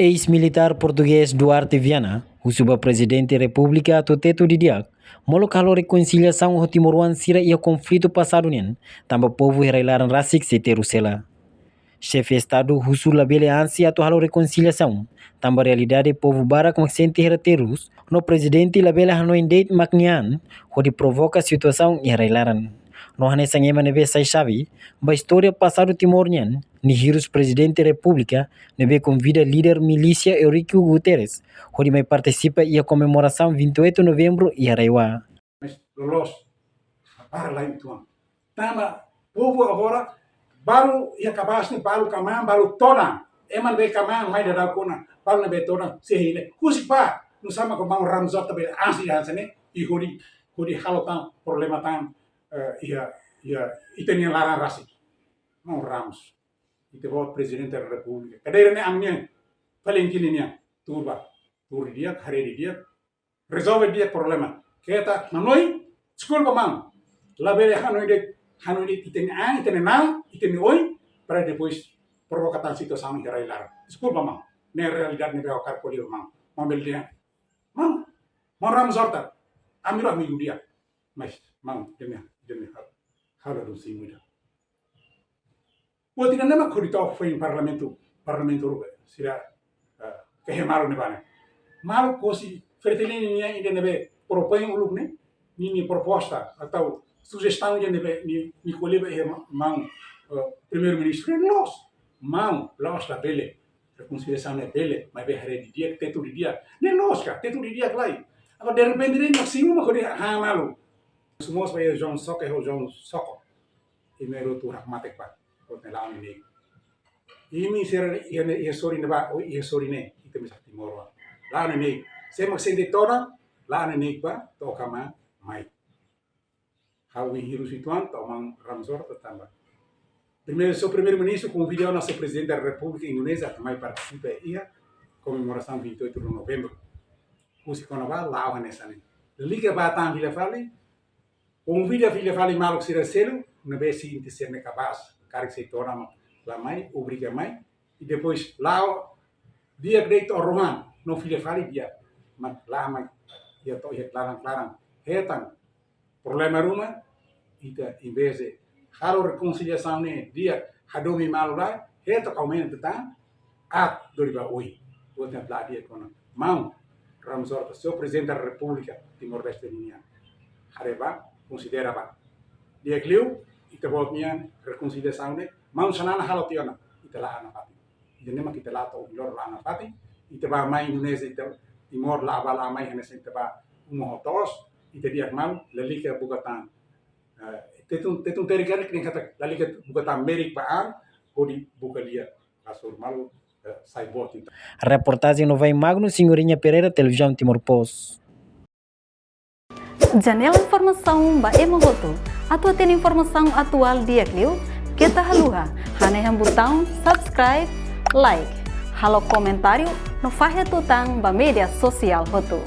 Ex-militar português Duarte Viana, o subpresidente da República Teto Didiak, molocalo reconciliação o Timoruan sira e o conflito passado nen, também povo herailaran rasik se terusela. Chefe Estado Russo labele ansia to halo reconciliação, também realidade povo barak maksente heraterus, no presidente labele hanoi date maknian, onde provoca situação e herailaran. No hanesa ngema neve sai chave, ba história passado Timor-Nyan, Nihirus presidente da República, neve convida líder milícia Eurico Guterres, onde mai participa e a comemoração 28 de novembro e Araiwa. Mas lolos para lá então. Tama povo agora baru ia kabasni baru kamang baru tona. Eman be kamang mai da kona. Baru na be tona sehile. Kusipa no sama ko mang ramzot tabe asi hansane I hodi halotan problema tan ia itenia larang rasi. Mau rams. Ite bot presidente da República. Cadeira ne amnya paling kininya turba. Tur dia hari dia resolve dia problema. Kita nanoi school pamang labere hanoi de itene oi para depois provocar situação que railar school pamang ne realidade ne beokar poli pamang mobil dia mang ram sorta amiro amigo dia mas mang demi hala do simuda o tina nama khurito foi em parlamento ruba sira kehemaro ne bana mal kosi fertilini nia ide nebe propõe uluk ni proposta atau sugestão de nebe ni coleba mang primeiro-ministro nós la bele reconciliação ne bele mas be hare di dia tetu di dia ne nós ka tetu di dia lai agora de repente nem maximum ko dia ha malu semua supaya John Sok e mero tu rahmatek pa ko ne la ni ini ser ia sorry ne ba o ia sorry ne ite misak timor la ne se maksende tora la ne ba to kama mai hawi hirus ituan to mang ramzor tetamba primeiro-ministro convidou nosso presidente da República Indonésia também participa ia comemoração 28 de novembro usi konaba lawa nessa ne liga batang vila fali convida vila fali maluk sira selo na besi inte ser ne capaz karik se torna la mai obriga mai e depois lá dia deito roman no vila fali dia mat lama ia to ia clarang hetan problema rumah ita em vez de halo reconciliação ne dia hadomi malula heta kaumena tetang at doriba oi botan pla dia kona mau ramzor seu presidente da República Timor-Leste nian hareba considera ba dia kliu ita botnian reconciliação ne mau sanana halo tiona ita la ana pati ita nema kita la to lor la ana pati ita ba mai Indonesia ita Timor la bala mai hene ita ba umotos ita dia mau lalika bugatan tetun terikan kini kata lalika bugatan merik baan kodi bukalia asur malu saibot itu. Reportagem no Vai Magno, Senhorinha Pereira, Televisão Timor Post. Janela informação ba emohoto. Atau tem informação atual dia kliu, kita haluha, haneham botão subscribe, like, halo comentário, no fahe tutang ba media sosial hoto.